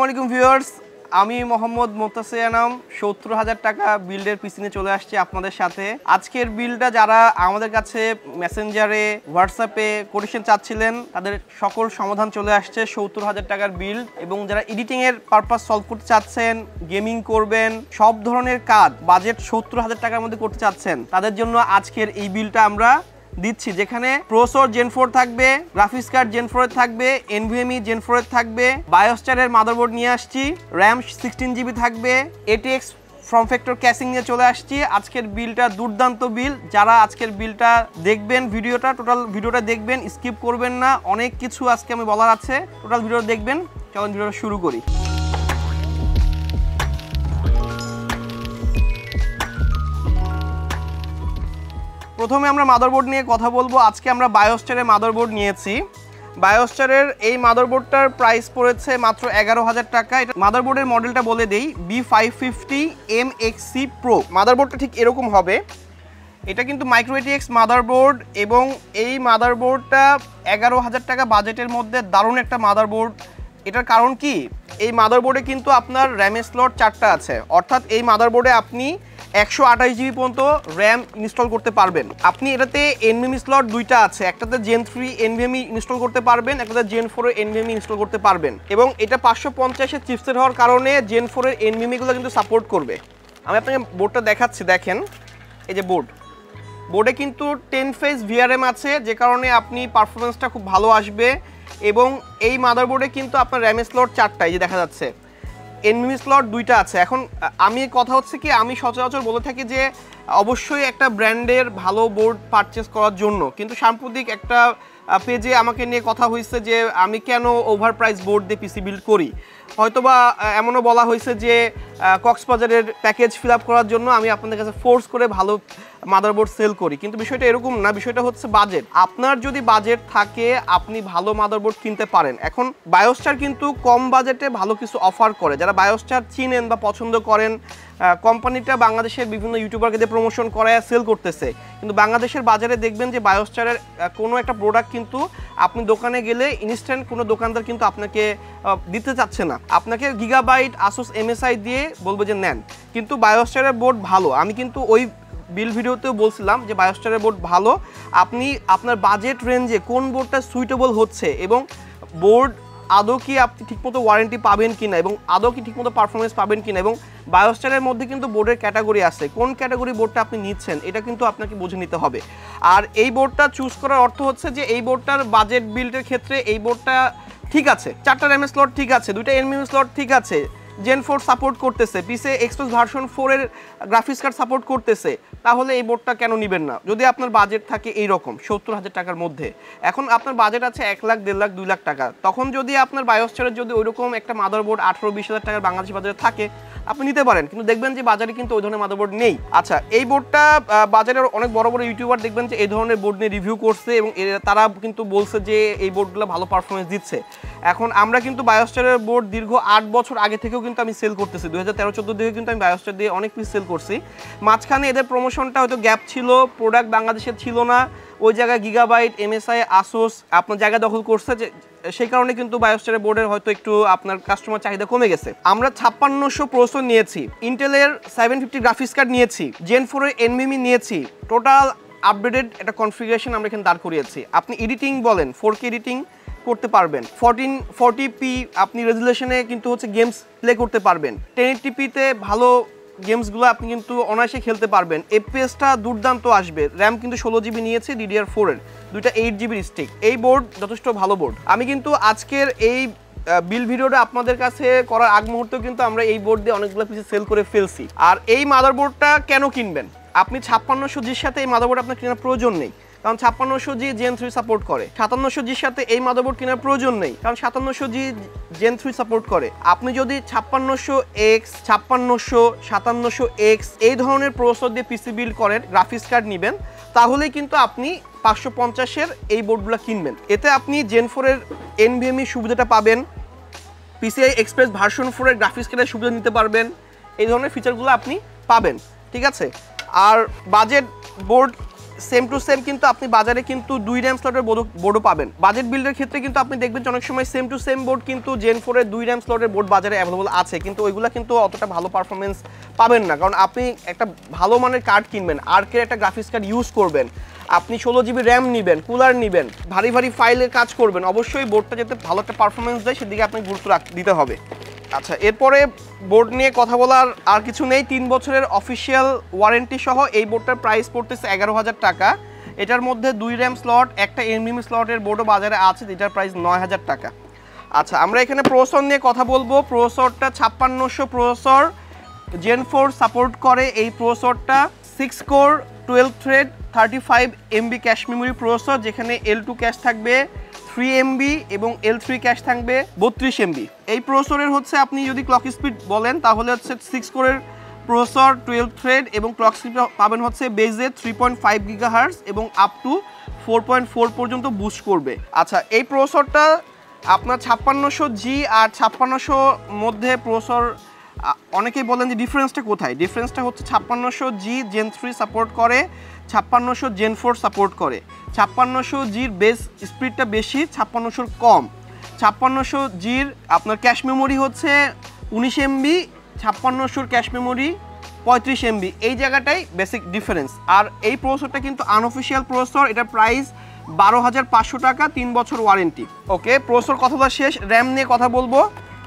আসসালামু আলাইকুম ভিউয়ার্স, আমি মোহাম্মদ মোত্তাসিয়ানাম ৭০,০০০ টাকা বিল্ডের পিসি নিয়ে চলে আসছি আপনাদের সাথে। আজকের বিলটা যারা আমাদের কাছে মেসেঞ্জারে, হোয়াটসঅ্যাপে কোটেশন চাচ্ছিলেন তাদের সকল সমাধান চলে আসছে ৭০,০০০ টাকার বিল্ড। এবং যারা এডিটিংয়ের পারপাস সলভ করতে চাচ্ছেন, গেমিং করবেন, সব ধরনের কাজ বাজেট ৭০,০০০ টাকার মধ্যে করতে চাচ্ছেন, তাদের জন্য আজকের এই বিলটা আমরা দিচ্ছি, যেখানে প্রসেসর জেন 4 থাকবে, গ্রাফিক্স কার্ড জেন 4 থাকবে, NVMe জেন 4 থাকবে, বায়োস্টারের মাদারবোর্ড নিয়ে আসছি, র্যাম 16GB থাকবে, ATX ফর্ম ফ্যাক্টর ক্যাসিং নিয়ে চলে আসছি। আজকের বিলটা দুর্দান্ত বিল। যারা আজকের বিলটা দেখবেন, টোটাল ভিডিওটা দেখবেন, স্কিপ করবেন না। অনেক কিছু আজকে আমি বলার আছে, টোটাল ভিডিও দেখবেন। চলুন ভিডিওটা শুরু করি। প্রথমে আমরা মাদারবোর্ড নিয়ে কথা বলবো। আজকে আমরা বায়োস্টারের মাদারবোর্ড নিয়েছি। বায়োস্টারের এই মাদারবোর্ডটার প্রাইস পড়েছে মাত্র 11,000 টাকা। এটা মাদারবোর্ডের মডেলটা বলে দেই, B550M Pro। মাদারবোর্ডটা ঠিক এরকম হবে। এটা কিন্তু মাইক্রো ATX মাদারবোর্ড এবং এই মাদারবোর্ডটা 11,000 টাকা বাজেটের মধ্যে দারুণ একটা মাদারবোর্ড। এটার কারণ কি, এই মাদারবোর্ডে কিন্তু আপনার র্যামের স্লট 4টা আছে, অর্থাৎ এই মাদারবোর্ডে আপনি 128GB পর্যন্ত র্যাম ইনস্টল করতে পারবেন। আপনি এটাতে NVMe স্লট 2টা আছে, একটাতে জেন 3 NVMe ইনস্টল করতে পারবেন, একটাতে জেন 4 NVMe ইনস্টল করতে পারবেন। এবং এটা 550-এর চিপসেট হওয়ার কারণে জেন 4 এর NVMe গুলো কিন্তু সাপোর্ট করবে। আমি আপনাকে বোর্ডটা দেখাচ্ছি, দেখেন এই যে বোর্ডে কিন্তু 10 ফেজ VRM আছে, যে কারণে আপনি পারফরমেন্সটা খুব ভালো আসবে। এবং এই মাদারবোর্ডে কিন্তু আপনার র্যামের স্লট 4টা, এই যে দেখা যাচ্ছে, NVMe স্লট 2টা আছে। এখন আমি কথা হচ্ছে কি, আমি সচরাচর বলে থাকি যে অবশ্যই একটা ব্র্যান্ডের ভালো বোর্ড পারচেস করার জন্য, কিন্তু সাম্প্রতিক একটা পেজে আমাকে নিয়ে কথা হয়েছে যে আমি কেন ওভার প্রাইস বোর্ড দিয়ে পিসি বিল্ড করি। হয়তোবা এমনও বলা হয়েছে যে কক্সবাজারের প্যাকেজ ফিল আপ করার জন্য আমি আপনাদের কাছে ফোর্স করে ভালো মাদারবোর্ড সেল করি, কিন্তু বিষয়টা এরকম না। বিষয়টা হচ্ছে বাজেট। আপনার যদি বাজেট থাকে আপনি ভালো মাদারবোর্ড কিনতে পারেন। এখন বায়োস্টার কিন্তু কম বাজেটে ভালো কিছু অফার করে। যারা বায়োস্টার চিনেন বা পছন্দ করেন, কোম্পানিটা বাংলাদেশের বিভিন্ন ইউটিউবারকে দিয়ে প্রমোশন করায় সেল করতেছে, কিন্তু বাংলাদেশের বাজারে দেখবেন যে বায়োস্টারের কোনো একটা প্রোডাক্ট কিন্তু আপনি দোকানে গেলে ইনস্ট্যান্ট কোনো দোকানদার কিন্তু আপনাকে দিতে চাচ্ছে না। আপনাকে গিগাবাইট, আসুস, MSI দিয়ে বলবে যে নেন। কিন্তু বায়োস্টারের বোর্ড ভালো। আমি কিন্তু ওই বিল ভিডিওতেও বলছিলাম যে বায়োস্টারের বোর্ড ভালো। আপনি আপনার বাজেট রেঞ্জে কোন বোর্ডটা সুইটেবল হচ্ছে এবং বোর্ড আদৌ কি আপনি ঠিকমতো ওয়ারেন্টি পাবেন কিনা এবং আদৌ কি ঠিকমতো পারফরমেন্স পাবেন কিনা, এবং বায়োস্টারের মধ্যে কিন্তু বোর্ডের ক্যাটাগরি আছে, কোন ক্যাটাগরি বোর্ডটা আপনি নিচ্ছেন এটা কিন্তু আপনাকে বুঝে নিতে হবে। আর এই বোর্ডটা চুজ করার অর্থ হচ্ছে যে এই বোর্ডটার বাজেট বিল্ডের ক্ষেত্রে এই বোর্ডটা ঠিক আছে, 4টা র্যামের স্লট ঠিক আছে, 2টা NVMe স্লট ঠিক আছে, জেন 4 সাপোর্ট করতেছে, PCIe এক্সপ্রেস ভার্সন 4 এর গ্রাফিক্স কার্ড সাপোর্ট করতেছে, তাহলে এই বোর্ডটা কেন নেবেন না যদি আপনার বাজেট থাকে এইরকম ৭০,০০০ টাকার মধ্যে। এখন আপনার বাজেট আছে 1 লাখ, 1.5 লাখ, 2 লাখ টাকা, তখন যদি আপনার বায়োস্টারের যদি ওইরকম একটা মাদারবোর্ড 18-20 হাজার টাকার বাংলাদেশি বাজারে থাকে আপনি নিতে পারেন, কিন্তু দেখবেন যে বাজারে কিন্তু ওই ধরনের মাদারবোর্ড নেই। আচ্ছা, এই বোর্ডটা বাজারের অনেক বড় বড় ইউটিউবার দেখবেন যে এই ধরনের বোর্ড নিয়ে রিভিউ করছে এবং তারা কিন্তু বলছে যে এই বোর্ডগুলো ভালো পারফরমেন্স দিচ্ছে। এখন আমরা কিন্তু বায়োস্টারের বোর্ড দীর্ঘ 8 বছর আগে থেকেও কিন্তু আমি সেল করতেছি, 2013-14 দিকে কিন্তু আমি বায়োস্টার দিয়ে অনেক পিস সেল করছি। মাঝখানে এদের প্রমোশনটা হয়তো গ্যাপ ছিল, প্রোডাক্ট বাংলাদেশের ছিল না, ওই জায়গায় গিগাবাইট, MSI, আসুস আপনার জায়গা দখল করছে, যে সেই কারণে কিন্তু বায়োস্টারের বোর্ডের হয়তো একটু আপনার কাস্টমার চাহিদা কমে গেছে। আমরা 5600 প্রসেসর নিয়েছি, ইন্টেলের 750 গ্রাফিক্স কার্ড নিয়েছি, জেন 4 এর NVMe নিয়েছি, টোটাল আপডেটেড একটা কনফিগারেশন আমরা এখানে দাঁড় করিয়েছি। আপনি এডিটিং বলেন, 4K এডিটিং করতে পারবেন, 1440p আপনি রেজুলেশনে কিন্তু হচ্ছে গেমস প্লে করতে পারবেন, 1080p-তে ভালো গেমসগুলো আপনি কিন্তু অনায়াসে খেলতে পারবেন, FPS-টা দুর্দান্ত আসবে। র্যাম কিন্তু 16GB নিয়েছি, DDR4 এর, 2টা 8GB স্টিক। এই বোর্ড যথেষ্ট ভালো বোর্ড। আমি কিন্তু আজকের এই বিল ভিডিওটা আপনাদের কাছে করার আগ মুহূর্তে কিন্তু আমরা এই বোর্ড দিয়ে অনেকগুলো পিসে সেল করে ফেলছি। আর এই মাদারবোর্ডটা কেন কিনবেন, আপনি 5600G'র সাথে এই মাদারবোর্ড আপনার কেনার প্রয়োজন নেই, কারণ 5600G জেন 3 সাপোর্ট করে। 5700G'র সাথে এই মাদারবোর্ড কেনার প্রয়োজন নেই, কারণ 5700G জেন 3 সাপোর্ট করে। আপনি যদি 5600X, 5600, 5700X এই ধরনের প্রসেসর দিয়ে পিসি বিল্ড করেন, গ্রাফিক্স কার্ড নেবেন, তাহলেই কিন্তু আপনি 550-এর এই বোর্ডগুলো কিনবেন। এতে আপনি জেন 4 এর NVMe সুবিধাটা পাবেন, PCIe এক্সপ্রেস ভার্সন 4 এর গ্রাফিক্স কার্ডের সুবিধা নিতে পারবেন, এই ধরনের ফিচারগুলো আপনি পাবেন, ঠিক আছে। আর budget board same to same কিন্তু আপনি বাজারে কিন্তু 2 RAM স্লটের বোর্ডও পাবেন। বাজেট বিল্ডের ক্ষেত্রে কিন্তু আপনি দেখবেন যে অনেক সময় সেম টু সেম বোর্ড কিন্তু Gen 4 এর 2 RAM স্লটের বোর্ড বাজারে অ্যাভেলেবল আছে, কিন্তু ওইগুলো কিন্তু অতটা ভালো পারফরমেন্স পাবেন না, কারণ আপনি একটা ভালো মানের কার্ড কিনবেন, আর্কের একটা গ্রাফিক্স কার্ড ইউজ করবেন, আপনি 16 GB র্যাম নেবেন, কুলার নেবেন, ভারী ভারী ফাইলের কাজ করবেন, অবশ্যই বোর্ডটা যাতে ভালো একটা পারফরমেন্স দেয় সেদিকে আপনি গুরুত্ব দিতে হবে। আচ্ছা, এরপরে বোর্ড নিয়ে কথা বলার আর কিছু নেই। 3 বছরের অফিসিয়াল ওয়ারেন্টি সহ এই বোর্ডটার প্রাইস পড়তেছে 11,000 টাকা। এটার মধ্যে 2 RAM স্লট, একটা NVMe স্লটের বোর্ডও বাজারে আছে, যেটার প্রাইস 9,000 টাকা। আচ্ছা, আমরা এখানে প্রসেসর নিয়ে কথা বলবো। প্রসেসরটা 5600 প্রসেসর, Gen 4 সাপোর্ট করে। এই প্রসেসরটা 6 core 12 thread 35 MB cache memory processor, যেখানে L2 ক্যাশ থাকবে 3 MB এবং L3 ক্যাশ থাকবে 32 MB। এই প্রসেসরের হচ্ছে আপনি যদি ক্লক স্পিড বলেন তাহলে হচ্ছে 6 কোরের প্রসেসর 12 থ্রেড এবং ক্লক স্পিড পাবেন হচ্ছে বেজে 3.5 GHz এবং আপ টু 4.4 পর্যন্ত বুস্ট করবে। আচ্ছা, এই প্রসেসরটা আপনার 5600G আর 5600 মধ্যে প্রসেসর অনেকেই বলেন যে ডিফারেন্সটা কোথায়। ডিফারেন্সটা হচ্ছে 5600G Gen 3 সাপোর্ট করে, 5600 Gen 4 সাপোর্ট করে। 5600Gর বেস স্পিডটা বেশি, 5600 কম। 5600Gর আপনার ক্যাশ মেমোরি হচ্ছে 19 MB, 5600 ক্যাশ মেমোরি 35 MB। এই জায়গাটাই বেসিক ডিফারেন্স। আর এই প্রসেসরটা কিন্তু আনঅফিসিয়াল প্রসেসর, এটার প্রাইস 12,500 টাকা, 3 বছর ওয়ারেন্টি। ওকে, প্রসেসর কথাটা শেষ। র্যাম নিয়ে কথা বলবো।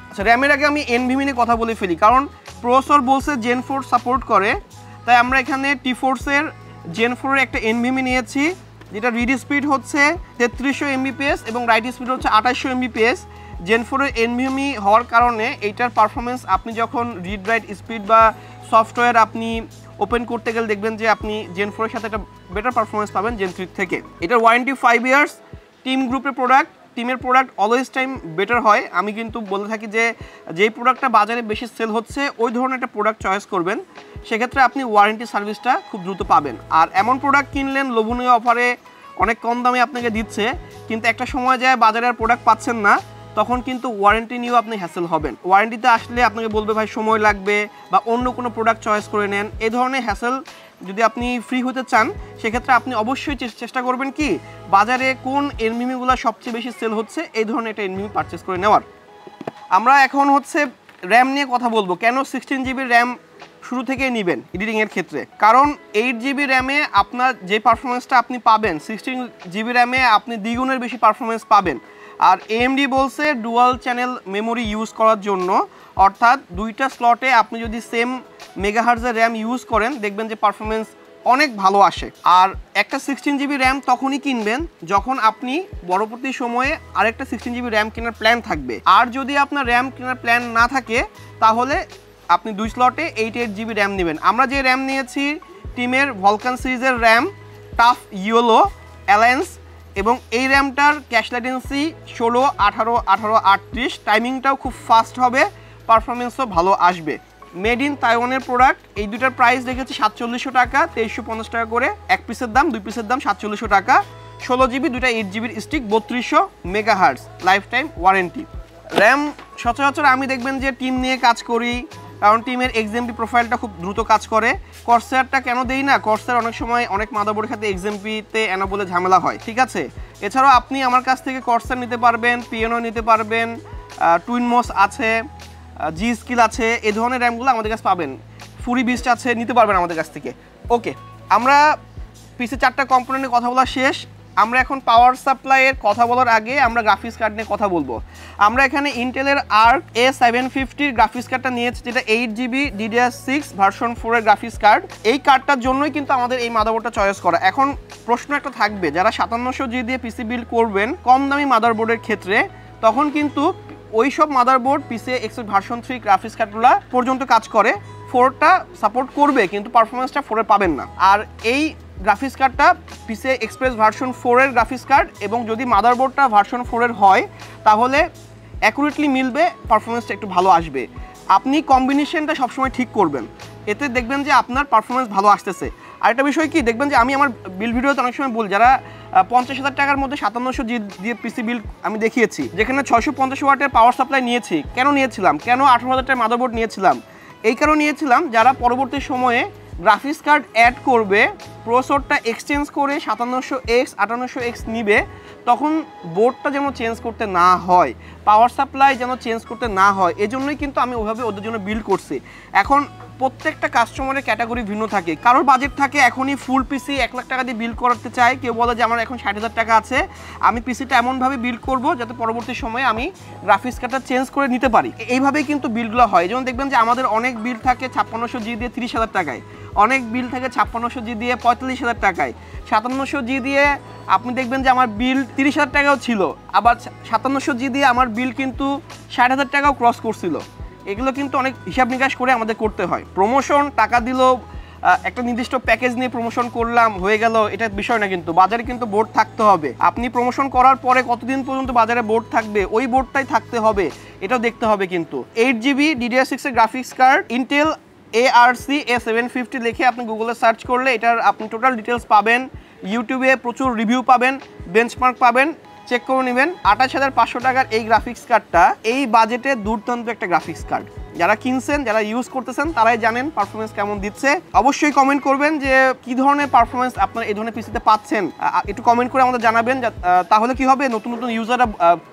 আচ্ছা, র্যামের আগে আমি NVMe নিয়ে কথা বলে ফেলি, কারণ প্রসেসর বলছে Gen 4 সাপোর্ট করে, তাই আমরা এখানে T-Force-এর Gen 4 এর একটা NVMe নিয়েছি, যেটা রিড স্পিড হচ্ছে 3300 Mbps এবং রাইট স্পিড হচ্ছে 2800 Mbps। Gen 4 এর NVMe হওয়ার কারণে এইটার পারফরমেন্স আপনি যখন রিড রাইট স্পিড বা সফটওয়্যার আপনি ওপেন করতে গেলে দেখবেন যে আপনি Gen 4 এর সাথে একটা বেটার পারফরমেন্স পাবেন Gen 3 থেকে। এটার ওয়ারেন্টি 5 ইয়ার্স। টিম গ্রুপের প্রোডাক্ট, টিমের প্রোডাক্ট অলওয়েজ টাইম বেটার হয়। আমি কিন্তু বলে থাকি যে যেই প্রোডাক্টটা বাজারে বেশি সেল হচ্ছে ওই ধরনের একটা প্রোডাক্ট চয়েস করবেন, সেক্ষেত্রে আপনি ওয়ারেন্টি সার্ভিসটা খুব দ্রুত পাবেন। আর এমন প্রোডাক্ট কিনলেন লোভনীয় অফারে অনেক কম দামে আপনাকে দিচ্ছে, কিন্তু একটা সময় যায় বাজারে আর প্রোডাক্ট পাচ্ছেন না, তখন কিন্তু ওয়ারেন্টি নিয়েও আপনি হ্যাসেল হবেন। ওয়ারেন্টিতে আসলে আপনাকে বলবে ভাই সময় লাগবে বা অন্য কোনো প্রোডাক্ট চয়েস করে নেন। এই ধরনের হ্যাসেল যদি আপনি ফ্রি হতে চান, সেক্ষেত্রে আপনি অবশ্যই চেষ্টা করবেন কি বাজারে কোন NVMeগুলো সবচেয়ে বেশি সেল হচ্ছে এই ধরনের একটা NVMe পারচেস করে নেওয়ার। আমরা এখন হচ্ছে র্যাম নিয়ে কথা বলবো। কেন 16 GB র্যাম শুরু থেকেই নেবেন এডিটিংয়ের ক্ষেত্রে? কারণ 8 GB র্যামে আপনার যে পারফরমেন্সটা আপনি পাবেন, 16 GB র্যামে আপনি দ্বিগুণের বেশি পারফরমেন্স পাবেন। আর AMD বলছে ডুয়াল চ্যানেল মেমোরি ইউজ করার জন্য, অর্থাৎ দুইটা স্লটে আপনি যদি সেম মেগাহার্জের র্যাম ইউজ করেন দেখবেন যে পারফরমেন্স অনেক ভালো আসে। আর একটা 16 GB র্যাম তখনই কিনবেন যখন আপনি পরবর্তী সময়ে আরেকটা 16 GB র্যাম কেনার প্ল্যান থাকবে। আর যদি আপনার র্যাম কেনার প্ল্যান না থাকে তাহলে আপনি 2 স্লটে 8 GB র্যাম নেবেন। আমরা যে র্যাম নিয়েছি টিমের ভলকান সিরিজের র্যাম, টাফ ইয়েলো অ্যালায়েন্স, এবং এই র্যামটার ক্যাশ ল্যাটেন্সি 16, 18, 18, 38। টাইমিংটাও খুব ফাস্ট হবে, পারফরমেন্সও ভালো আসবে। মেড ইন তাইওয়ানের প্রোডাক্ট। এই দুটার প্রাইস দেখেছি 4700 টাকা, 2350 টাকা করে। এক পিসের দাম, 2 পিসের দাম 4700 টাকা। 16 GB, দুটা 8 GB stick, 3200 megahertz, life time warranty. RAM সচরাচর আমি দেখবেন যে টিম নিয়ে কাজ করি, কারণ টিমের XMP প্রোফাইলটা খুব দ্রুত কাজ করে। কর্সারটা কেন দেই না, কর্সার অনেক সময় অনেক মাদারবোর্ডের সাথে XMP-তে এনা বলে ঝামেলা হয়, ঠিক আছে। এছাড়াও আপনি আমার কাছ থেকে কর্সার নিতে পারবেন, পিএনও নিতে পারবেন, টুইনমোস আছে, জি স্কিল আছে, এই ধরনের র্যামগুলো আমাদের কাছে পাবেন। ফুরি বিস্ট আছে, নিতে পারবেন আমাদের কাছ থেকে। ওকে, আমরা পিসে 4টা কম্পোনেন্টের কথা বলা শেষ। আমরা এখন পাওয়ার সাপ্লাইয়ের কথা বলার আগে আমরা গ্রাফিক্স কার্ড নিয়ে কথা বলবো। আমরা এখানে ইন্টেলের আর্ক A750 গ্রাফিক্স কার্ডটা নিয়েছি, যেটা 8 GB DDR6 ভার্সন 4 এর গ্রাফিক্স কার্ড। এই কার্ডটার জন্যই কিন্তু আমাদের এই মাদারবোর্ডটা চয়েস করা। এখন প্রশ্ন একটা থাকবে, যারা 5700G দিয়ে পিসি বিল্ড করবেন কম দামি মাদারবোর্ডের ক্ষেত্রে, তখন কিন্তু ওই সব মাদারবোর্ড PCIe ভার্সন 3 গ্রাফিক্স কার্ডগুলো পর্যন্ত কাজ করে, 4টা সাপোর্ট করবে কিন্তু পারফরমেন্সটা 4-এ পাবেন না। আর এই গ্রাফিক্স কার্ডটা PCI Express ভার্সন 4 এর গ্রাফিক্স কার্ড, এবং যদি মাদারবোর্ডটা ভার্সন 4 এর হয় তাহলে অ্যাকুরেটলি মিলবে, পারফরমেন্সটা একটু ভালো আসবে। আপনি কম্বিনেশনটা সবসময় ঠিক করবেন, এতে দেখবেন যে আপনার পারফরমেন্স ভালো আসতেছে। আরেকটা বিষয় কি, দেখবেন যে আমি আমার বিল্ড ভিডিওতে অনেক সময় বলি, যারা 50,000 টাকার মধ্যে 5700G দিয়ে পিসি বিল্ড আমি দেখিয়েছি, যেখানে 650 ওয়াটের পাওয়ার সাপ্লাই নিয়েছি। কেন নিয়েছিলাম, কেন 18,000 টাকার মাদারবোর্ড নিয়েছিলাম? এই কারণে নিয়েছিলাম যারা পরবর্তী সময়ে গ্রাফিক্স কার্ড অ্যাড করবে, প্রসেসরটা এক্সচেঞ্জ করে 5700X 5800X নিবে, তখন বোর্ডটা যেন চেঞ্জ করতে না হয়, পাওয়ার সাপ্লাই যেন চেঞ্জ করতে না হয়, এজন্যই কিন্তু আমি ওইভাবে ওদের জন্য বিল্ড করছি। এখন প্রত্যেকটা কাস্টমারের ক্যাটাগরি ভিন্ন থাকে, কারোর বাজেট থাকে এখনই ফুল পিসি 1 লাখ টাকা দিয়ে বিল্ড করতে চায়, কেউ বলে যে আমার এখন 60,000 টাকা আছে, আমি পিসিটা এমনভাবে বিল্ড করব যাতে পরবর্তী সময়ে আমি গ্রাফিক্স কার্ডটা চেঞ্জ করে নিতে পারি। এইভাবেই কিন্তু বিল্ডগুলো হয়। যেমন দেখবেন যে আমাদের অনেক বিল্ড থাকে 5600G দিয়ে 30,000 টাকায়, অনেক বিল থাকে 5600G দিয়ে 45,000 টাকায়, 5700G দিয়ে আপনি দেখবেন যে আমার বিল 30,000 টাকাও ছিল, আবার 5700G দিয়ে আমার বিল কিন্তু 60,000 টাকাও ক্রস করছিল। এগুলো কিন্তু অনেক হিসাব নিকাশ করে আমাদের করতে হয়। প্রমোশন টাকা দিল, একটা নির্দিষ্ট প্যাকেজ নিয়ে প্রমোশন করলাম হয়ে গেল, এটা বিষয় না, কিন্তু বাজারে কিন্তু বোর্ড থাকতে হবে। আপনি প্রমোশন করার পরে কতদিন পর্যন্ত বাজারে বোর্ড থাকবে, ওই বোর্ডটাই থাকতে হবে, এটাও দেখতে হবে। কিন্তু 8GB DDR6 এর graphics card Intel ARC A750 লিখে আপনি গুগলে সার্চ করলে এটার আপনি টোটাল ডিটেলস পাবেন, ইউটিউবে প্রচুর রিভিউ পাবেন, বেঞ্চমার্ক পাবেন, চেক করে নেবেন। 28,500 টাকার এই গ্রাফিক্স কার্ডটা এই বাজেটে দুর্দান্ত একটা গ্রাফিক্স কার্ড। যারা কিনছেন, যারা ইউজ করতেছেন তারাই জানেন পারফরমেন্স কেমন দিচ্ছে। অবশ্যই কমেন্ট করবেন যে কি ধরনের পারফরমেন্স আপনারা এই ধরনের পিসিতে পাচ্ছেন, একটু কমেন্ট করে আমাদের জানাবেন। তাহলে কি হবে, নতুন নতুন ইউজাররা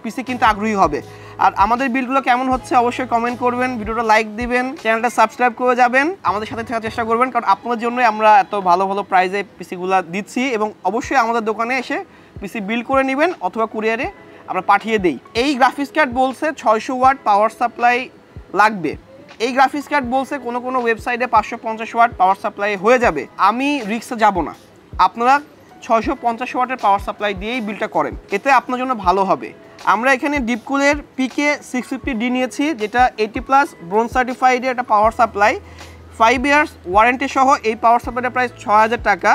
পিসি কিনতে আগ্রহী হবে। আর আমাদের বিলগুলো কেমন হচ্ছে অবশ্যই কমেন্ট করবেন, ভিডিওটা লাইক দিবেন, চ্যানেলটা সাবস্ক্রাইব করে যাবেন, আমাদের সাথে থাকার চেষ্টা করবেন, কারণ আপনাদের জন্যই আমরা এত ভালো ভালো প্রাইসে পিসিগুলো দিচ্ছি। এবং অবশ্যই আমাদের দোকানে এসে পিসি বিল করে নেবেন অথবা কুরিয়ারে আমরা পাঠিয়ে দেই। এই গ্রাফিক্স কার্ড বলছে 600 ওয়াট পাওয়ার সাপ্লাই লাগবে, এই গ্রাফিক্স কার্ড বলছে কোনো কোনো ওয়েবসাইটে 550 ওয়াট পাওয়ার সাপ্লাই হয়ে যাবে। আমি রিক্সে যাব না, আপনারা 650 ওয়াটের পাওয়ার সাপ্লাই দিয়েই বিলটা করেন, এতে আপনার জন্য ভালো হবে। আমরা এখানে ডিপকুলের PK650D নিয়েছি, যেটা 80+ ব্রোঞ্জ সার্টিফাইডের একটা পাওয়ার সাপ্লাই, 5 ইয়ার্স ওয়ারেন্টি সহ। এই পাওয়ার সাপ্লাইটা প্রায় 6,000 টাকা।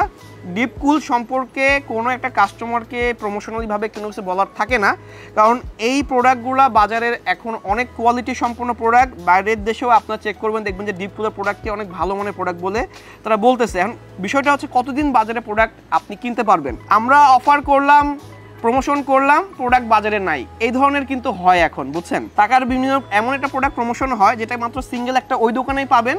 ডিপকুল সম্পর্কে কোনো একটা কাস্টমারকে প্রমোশনালিভাবে কোনো কিছু বলার থাকে না, কারণ এই প্রোডাক্টগুলো বাজারের এখন অনেক কোয়ালিটি সম্পন্ন প্রোডাক্ট। বাইরের দেশেও আপনারা চেক করবেন, দেখবেন যে ডিপকুলের প্রোডাক্টকে অনেক ভালো মানের প্রোডাক্ট বলে তারা বলতেছে। এখন বিষয়টা হচ্ছে কতদিন বাজারে প্রোডাক্ট আপনি কিনতে পারবেন। আমরা অফার করলাম, প্রমোশন করলাম, প্রোডাক্ট বাজারে নাই, এই ধরনের কিন্তু হয় এখন, বুঝছেন। টাকার বিনিময়ে এমন একটা প্রোডাক্ট প্রমোশন হয় যেটা মাত্র সিঙ্গেল একটা ওই দোকানেই পাবেন,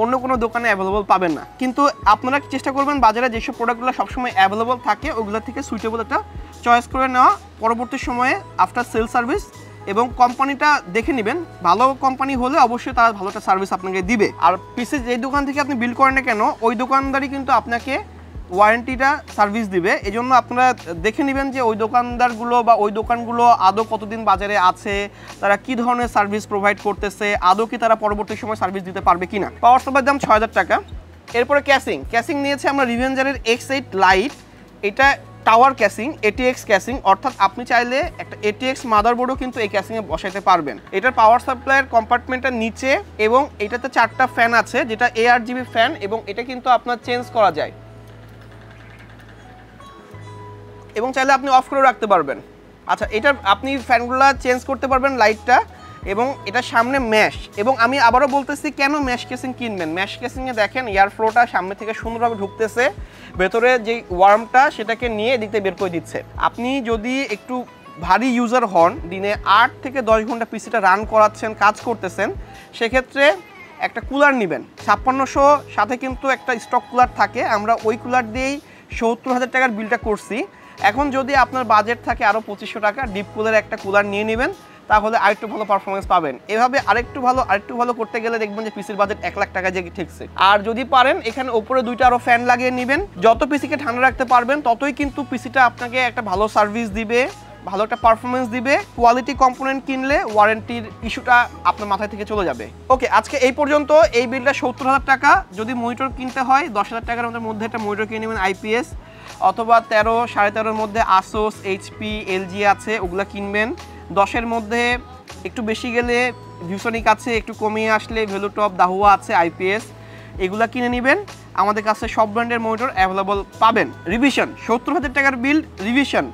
অন্য কোনো দোকানে অ্যাভেলেবল পাবেন না। কিন্তু আপনারা চেষ্টা করবেন বাজারে যেসব প্রোডাক্টগুলো সবসময় অ্যাভেলেবল থাকে ওগুলো থেকে সুইটেবল একটা চয়েস করে নেওয়া, পরবর্তী সময়ে আফটার সেল সার্ভিস। এবং কোম্পানিটা দেখে নেবেন, ভালো কোম্পানি হলে অবশ্যই তারা ভালো একটা সার্ভিস আপনাকে দিবে। আর পিসি যেই দোকান থেকে আপনি বিল করেন না কেন, ওই দোকানদারই কিন্তু আপনাকে ওয়ারেন্টিটা সার্ভিস দিবে। এজন্য আপনারা দেখে নেবেন যে ওই দোকানদারগুলো বা ওই দোকানগুলো আদৌ কতদিন বাজারে আছে, তারা কি ধরনের সার্ভিস প্রোভাইড করতেছে, আদৌ কি তারা পরবর্তী সময় সার্ভিস দিতে পারবে কিনা। পাওয়ার সাপ্লাইয়ের দাম 6,000 টাকা। এরপরে ক্যাসিং নিয়েছে আমরা রিভেঞ্জারের X8 লাইট, এটা টাওয়ার ক্যাসিং, ATX ক্যাসিং, অর্থাৎ আপনি চাইলে একটা ATX মাদারবোর্ডও কিন্তু এই ক্যাসিংয়ে বসাইতে পারবেন। এটার পাওয়ার সাপ্লাইয়ের কম্পার্টমেন্টটা নিচে, এবং এটাতে 4টা ফ্যান আছে, যেটা ARGB ফ্যান, এবং এটা কিন্তু আপনার চেঞ্জ করা যায় এবং চাইলে আপনি অফ করে রাখতে পারবেন। আচ্ছা, এটা আপনি ফ্যানগুলো চেঞ্জ করতে পারবেন, লাইটটা, এবং এটা সামনে ম্যাশ। এবং আমি আবারও বলতেছি কেন ম্যাশ কেসিং কিনবেন। ম্যাশ কেসিংয়ে দেখেন এয়ার ফ্লোটা সামনে থেকে সুন্দরভাবে ঢুকতেছে, ভেতরে যে ওয়ার্মটা সেটাকে নিয়ে এদিক থেকে বের করে দিচ্ছে। আপনি যদি একটু ভারী ইউজার হন, দিনে 8 থেকে 10 ঘন্টা পিসিটা রান করাচ্ছেন, কাজ করতেছেন, সেক্ষেত্রে একটা কুলার নেবেন। 5600 সাথে কিন্তু একটা স্টক কুলার থাকে, আমরা ওই কুলার দিয়েই 70,000 টাকার বিলটা করছি। এখন যদি আপনার বাজেট থাকে আরও 2500 টাকা, ডিপ কুলার একটা কুলার নিয়ে নেবেন, তাহলে আরেকটু ভালো পারফরমেন্স পাবেন। এভাবে আরেকটু ভালো করতে গেলে দেখবেন যে পিসির বাজেট 1 লাখ টাকা যে ঠিকছে। আর যদি পারেন এখানে উপরে 2টা আরও ফ্যান লাগিয়ে নেবেন। যত পিসিকে ঠান্ডা রাখতে পারবেন ততই কিন্তু পিসিটা আপনাকে একটা ভালো সার্ভিস দিবে, ভালো একটা পারফরমেন্স দিবে। কোয়ালিটি কম্পোনেন্ট কিনলে ওয়ারেন্টির ইস্যুটা আপনার মাথায় থেকে চলে যাবে। ওকে, আজকে এই পর্যন্ত। এই বিলটা 70,000 টাকা। যদি মনিটর কিনতে হয় 10,000 টাকার মধ্যে একটা মনিটর কিনে নেবেন IPS, অথবা 13, 13.5-এর মধ্যে আসোস, HP, LG আছে, ওগুলা কিনবেন। 10-এর মধ্যে একটু বেশি গেলে ভিউসনিক আছে, একটু কমিয়ে আসলে ভেলুটপ, দাহুয়া আছে, IPS, এগুলা কিনে নেবেন। আমাদের কাছে সব ব্র্যান্ডের মনিটর অ্যাভেলেবল পাবেন। রিভিশন 70,000 টাকার বিল, রিভিশন।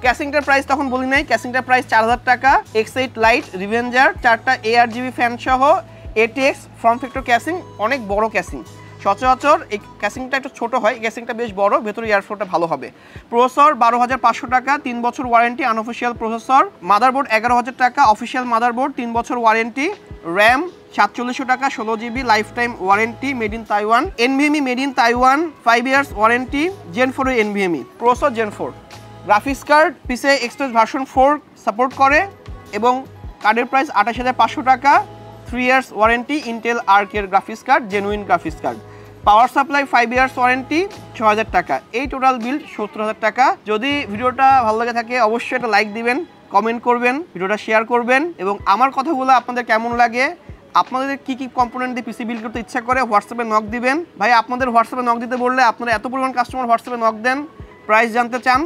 ক্যাসিংটার প্রাইস তখন বলি নাই, ক্যাসিংটার প্রাইস 4,000 টাকা। X8 লাইট রিভেঞ্জার, 4টা ARGB ফ্যান সহ ATX ফর্ম ফ্যাক্টর ক্যাসিং, অনেক বড় ক্যাসিং, সচরাচর এই ক্যাসিংটা একটু ছোট হয়, ক্যাসিংটা বেশ বড়, ভেতরে এয়ারফ্লোটা ভালো হবে। প্রসেসর 12,500 টাকা, 3 বছর ওয়ারেন্টি আনঅফিসিয়াল প্রসেসর। মাদারবোর্ড 11,000 টাকা, অফিসিয়াল মাদারবোর্ড, 3 বছর ওয়ারেন্টি। র্যাম 4700 টাকা, 16 GB life time warranty, made in Taiwan. NVMe made in Taiwan, 5 years warranty, Gen 4 এর NVMe processor Gen 4। Graphics card PCIe express version 4 support করে এবং কার্ডের price 28,500 টাকা, 3 years warranty, Intel arc এর graphics card, genuine graphics card. Power supply 5 years warranty, 6,000 টাকা। এই total bill 70,000 টাকা। যদি ভিডিওটা ভালো লাগে থাকে অবশ্যই একটা লাইক দিবেন, কমেন্ট করবেন, ভিডিওটা শেয়ার করবেন এবং আমার কথাগুলো আপনাদের কেমন লাগে, আপনাদের কি কি কম্পোনেন্ট দিয়ে পিসি বিল্ড করতে ইচ্ছা করে হোয়াটসঅ্যাপে নক দিবেন। ভাই আপনাদের হোয়াটসঅ্যাপে নক দিতে বললে আপনারা এত পরিমাণ কাস্টমার হোয়াটসঅ্যাপে নক দেন, প্রাইস জানতে চান,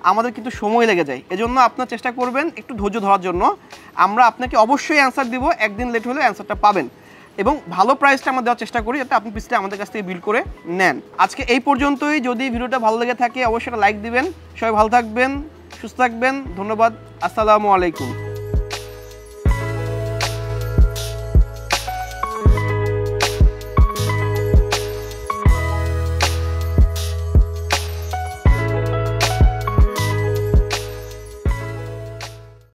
আমাদের কিন্তু সময় লেগে যায়। এজন্য আপনার চেষ্টা করবেন একটু ধৈর্য ধরার জন্য। আমরা আপনাকে অবশ্যই অ্যান্সার দিব, একদিন লেট হলে অ্যান্সারটা পাবেন এবং ভালো প্রাইসটা আমরা দেওয়ার চেষ্টা করি যাতে আপনি পিসিটা আমাদের কাছ থেকে বিল্ড করে নেন। আজকে এই পর্যন্তই। যদি ভিডিওটা ভালো লেগে থাকে অবশ্যই একটা লাইক দিবেন। সবাই ভালো থাকবেন, সুস্থ থাকবেন। ধন্যবাদ। আসসালামু আলাইকুম।